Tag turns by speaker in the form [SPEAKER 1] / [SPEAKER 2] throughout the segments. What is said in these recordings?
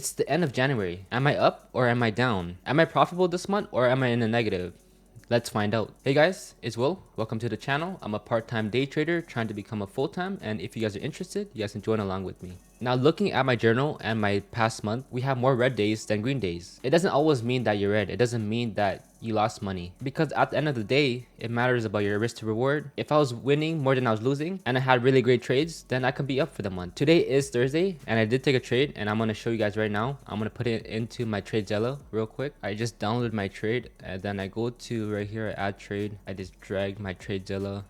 [SPEAKER 1] It's the end of January. Am I up or am I down? Am I profitable this month or am I in the negative? Let's find out. Hey guys, it's Will. Welcome to the channel. I'm a part-time day trader trying to become a full-time, and if you guys are interested, you guys can join along with me. Now looking at my journal and my past month, we have more red days than green days. It doesn't always mean that you're red. It doesn't mean that you lost money, because at the end of the day, it matters about your risk to reward. If I was winning more than I was losing and I had really great trades, then I can be up for the month. Today is Thursday and I did take a trade, and I'm going to show you guys right now. I'm going to put it into my TradeZilla real quick. I just downloaded my trade and then I go to right here, add trade. I just drag my TradeZilla,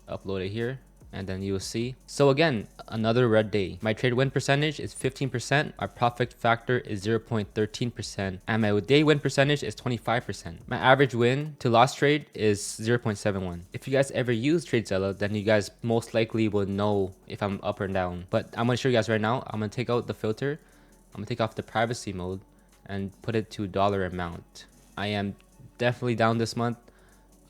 [SPEAKER 1] upload it here, and then you will see. So again, another red day. My trade win percentage is 15%. Our profit factor is 0.13%. And my day win percentage is 25%. My average win to loss trade is 0.71. If you guys ever use TradeZilla, then you guys most likely will know if I'm up or down. But I'm going to show you guys right now. I'm going to take out the filter. I'm going to take off the privacy mode and put it to dollar amount. I am definitely down this month.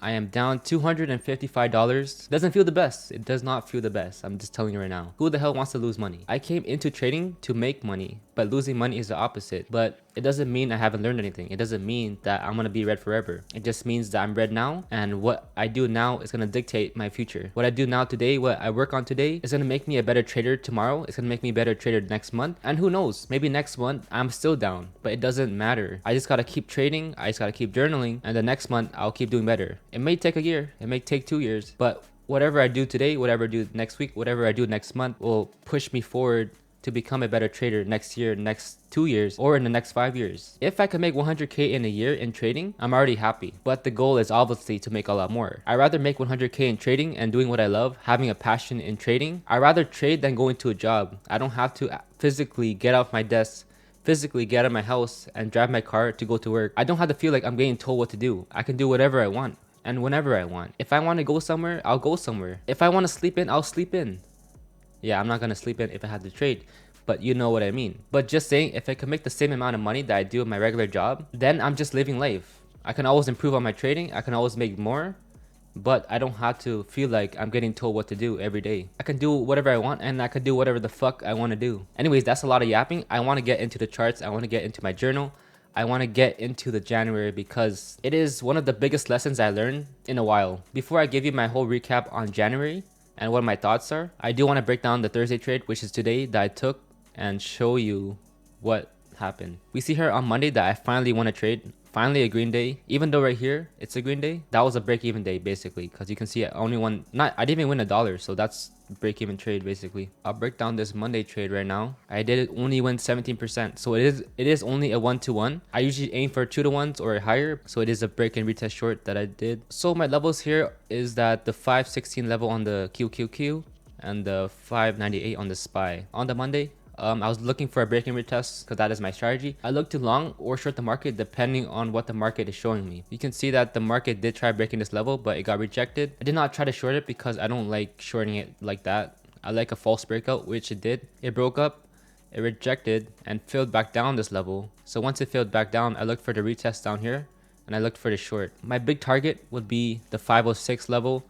[SPEAKER 1] I am down $255. Doesn't feel the best. It does not feel the best. I'm just telling you right now. Who the hell wants to lose money? I came into trading to make money, but losing money is the opposite. But it doesn't mean I haven't learned anything. It doesn't mean that I'm going to be red forever. It just means that I'm red now, and what I do now is going to dictate my future. What I do now today, what I work on today, is going to make me a better trader tomorrow. It's going to make me a better trader next month. And who knows, maybe next month I'm still down, but it doesn't matter. I just got to keep trading. I just got to keep journaling, and the next month I'll keep doing better. It may take a year, it may take 2 years, but whatever I do today, whatever I do next week, whatever I do next month will push me forward to become a better trader next year, next 2 years, or in the next 5 years. If I can make 100K in a year in trading, I'm already happy. But the goal is obviously to make a lot more. I'd rather make 100K in trading and doing what I love, having a passion in trading. I'd rather trade than go into a job. I don't have to physically get off my desk, physically get out of my house and drive my car to go to work. I don't have to feel like I'm getting told what to do. I can do whatever I want and whenever I want. If I want to go somewhere, I'll go somewhere. If I want to sleep in, I'll sleep in. Yeah, I'm not going to sleep in if I had to trade, but you know what I mean. But just saying, if I can make the same amount of money that I do in my regular job, then I'm just living life. I can always improve on my trading. I can always make more, but I don't have to feel like I'm getting told what to do every day. I can do whatever I want, and I can do whatever the fuck I want to do. Anyways, that's a lot of yapping. I want to get into the charts. I want to get into my journal. I want to get into the January because it is one of the biggest lessons I learned in a while. Before I give you my whole recap on January and what my thoughts are, I do want to break down the Thursday trade, which is today, that I took, and show you what happened. We see here on Monday that I finally won a trade. Finally a green day. Even though right here it's a green day, that was a break-even day basically, because you can see I only won, I didn't even win $1, so that's break-even trade basically. I'll break down this Monday trade right now. I did only win 17%, so it is only a 1-to-1. I usually aim for 2-to-1s or higher, so it is a break and retest short that I did. So my levels here is that the 516 level on the QQQ and the 598 on the SPY. On the Monday, I was looking for a break and retest because that is my strategy. I look to long or short the market depending on what the market is showing me. You can see that the market did try breaking this level, but it got rejected. I did not try to short it because I don't like shorting it like that. I like a false breakout, which it did. It broke up, it rejected, and filled back down this level. So once it filled back down, I looked for the retest down here, and I looked for the short. My big target would be the 506 level,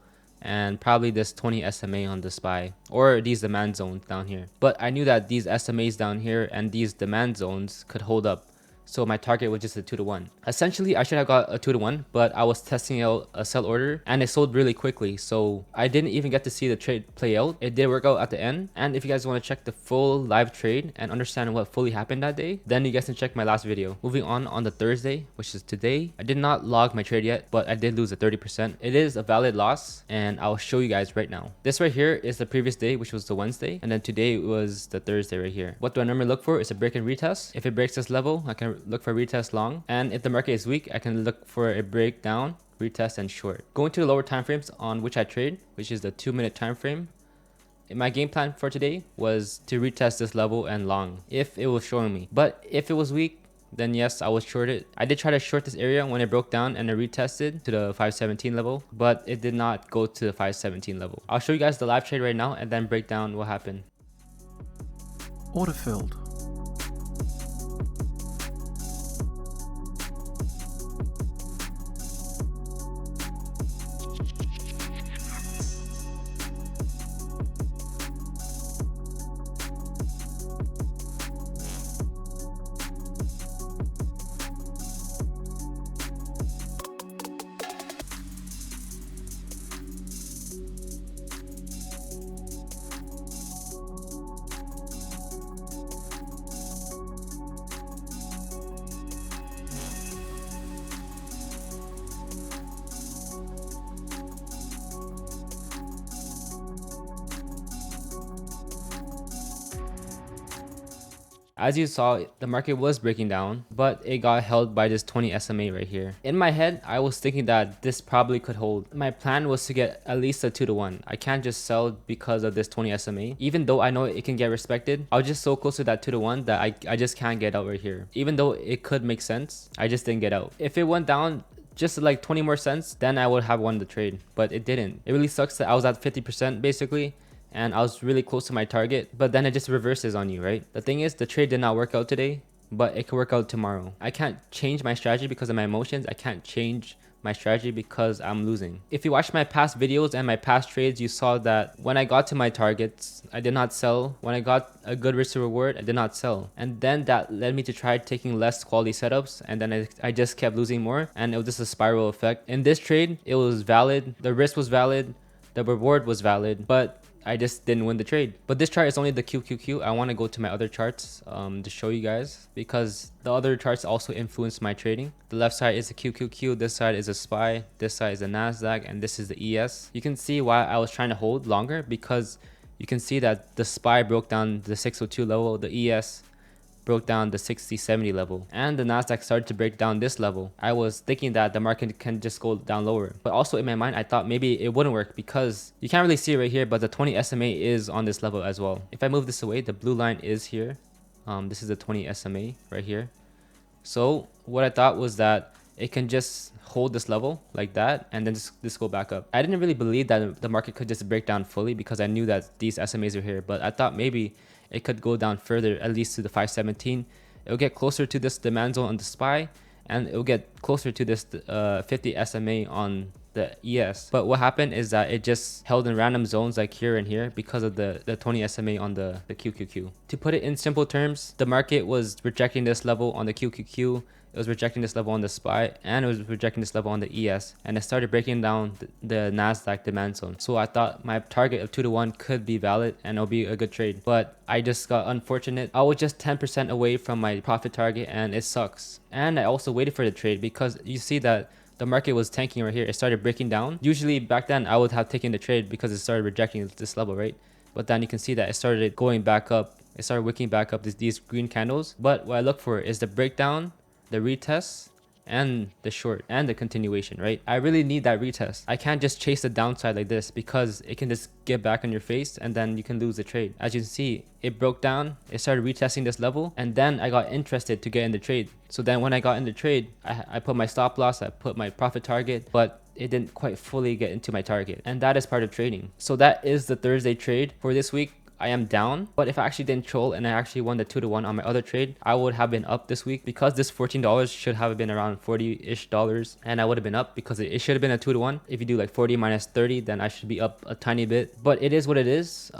[SPEAKER 1] and probably this 20 SMA on the SPY, or these demand zones down here. But I knew that these SMAs down here and these demand zones could hold up, so my target was just a 2-to-1. Essentially, I should have got a 2-to-1, but I was testing out a sell order and it sold really quickly, so I didn't even get to see the trade play out. It did work out at the end, and if you guys want to check the full live trade and understand what fully happened that day, then you guys can check my last video. Moving on the Thursday, which is today, I did not log my trade yet, but I did lose a 30%. It is a valid loss, and I'll show you guys right now. This right here is the previous day, which was the Wednesday, and then today was the Thursday right here. What do I normally look for? Is a break and retest. If it breaks this level, I can look for retest long, and if the market is weak, I can look for a breakdown, retest, and short. Going to the lower time frames on which I trade, which is the 2-minute time frame. My game plan for today was to retest this level and long if it was showing me, but if it was weak, then yes, I was shorted. I did try to short this area when it broke down and it retested to the 517 level, but it did not go to the 517 level. I'll show you guys the live trade right now and then break down what happened.
[SPEAKER 2] Order filled.
[SPEAKER 1] As you saw, the market was breaking down, but it got held by this 20 SMA right here. In my head, I was thinking that this probably could hold. My plan was to get at least a 2-to-1. I can't just sell because of this 20 SMA. Even though I know it can get respected, I was just so close to that 2-to-1 that I just can't get out right here. Even though it could make sense, I just didn't get out. If it went down just like 20 more cents, then I would have won the trade, but it didn't. It really sucks that I was at 50% basically, and I was really close to my target, but then it just reverses on you, right? The thing is, the trade did not work out today, but it could work out tomorrow. I can't change my strategy because of my emotions. I can't change my strategy because I'm losing. If you watched my past videos and my past trades, you saw that when I got to my targets, I did not sell. When I got a good risk to reward, I did not sell. And then that led me to try taking less quality setups, and then I just kept losing more, and it was just a spiral effect. In this trade, it was valid, the risk was valid, the reward was valid, but I just didn't win the trade. But this chart is only the QQQ. I want to go to my other charts to show you guys, because the other charts also influence my trading. The left side is the QQQ, this side is a SPY, this side is the NASDAQ, and this is the ES. You can see why I was trying to hold longer, because you can see that the SPY broke down the 602 level, the ES broke down the 60-70 level, and the Nasdaq started to break down this level. I was thinking that the market can just go down lower, but also in my mind I thought maybe it wouldn't work, because you can't really see it right here, but the 20 SMA is on this level as well. If I move this away, the blue line is here. This is the 20 SMA right here. So what I thought was that it can just hold this level like that and then just go back up. I didn't really believe that the market could just break down fully, because I knew that these SMAs are here, but I thought maybe it could go down further, at least to the 517. It'll get closer to this demand zone on the SPY, and it'll get closer to this 50 SMA on the ES. But what happened is that it just held in random zones like here and here because of the 20 SMA on the QQQ. To put it in simple terms, the market was rejecting this level on the QQQ, it was rejecting this level on the SPY, and it was rejecting this level on the ES, and it started breaking down the Nasdaq demand zone. So I thought my target of 2-to-1 could be valid and it'll be a good trade, but I just got unfortunate. I was just 10% away from my profit target, and it sucks. And I also waited for the trade, because you see that the market was tanking right here. It started breaking down. Usually back then I would have taken the trade because it started rejecting this level, right? But then you can see that it started going back up. It started wicking back up these green candles. But what I look for is the breakdown, the retest, and the short, and the continuation, right? I really need that retest. I can't just chase the downside like this, because it can just get back on your face and then you can lose the trade. As you can see, it broke down, it started retesting this level, and then I got interested to get in the trade. So then when I got in the trade, I put my stop loss, I put my profit target, but it didn't quite fully get into my target, and that is part of trading. So that is the Thursday trade for this week. I am down, but if I actually didn't troll and I actually won the 2-to-1 on my other trade, I would have been up this week, because this $14 should have been around $40-ish, and I would have been up because it should have been a 2-to-1. If you do like 40 minus 30, then I should be up a tiny bit, but it is what it is.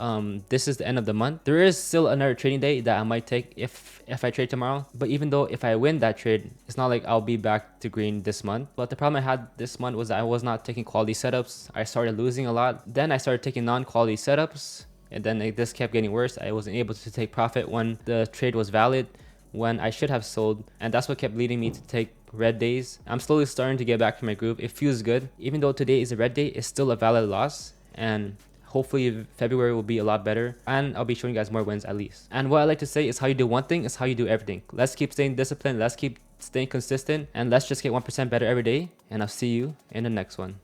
[SPEAKER 1] This is the end of the month. There is still another trading day that I might take if I trade tomorrow, but even though if I win that trade, it's not like I'll be back to green this month. But the problem I had this month was that I was not taking quality setups. I started losing a lot. Then I started taking non-quality setups, and then this kept getting worse. I wasn't able to take profit when the trade was valid, when I should have sold, and that's what kept leading me to take red days. I'm slowly starting to get back to my groove. It feels good. Even though today is a red day, it's still a valid loss, and hopefully February will be a lot better, and I'll be showing you guys more wins at least. And what I like to say is, how you do one thing is how you do everything. Let's keep staying disciplined, let's keep staying consistent, and let's just get 1% better every day, and I'll see you in the next one.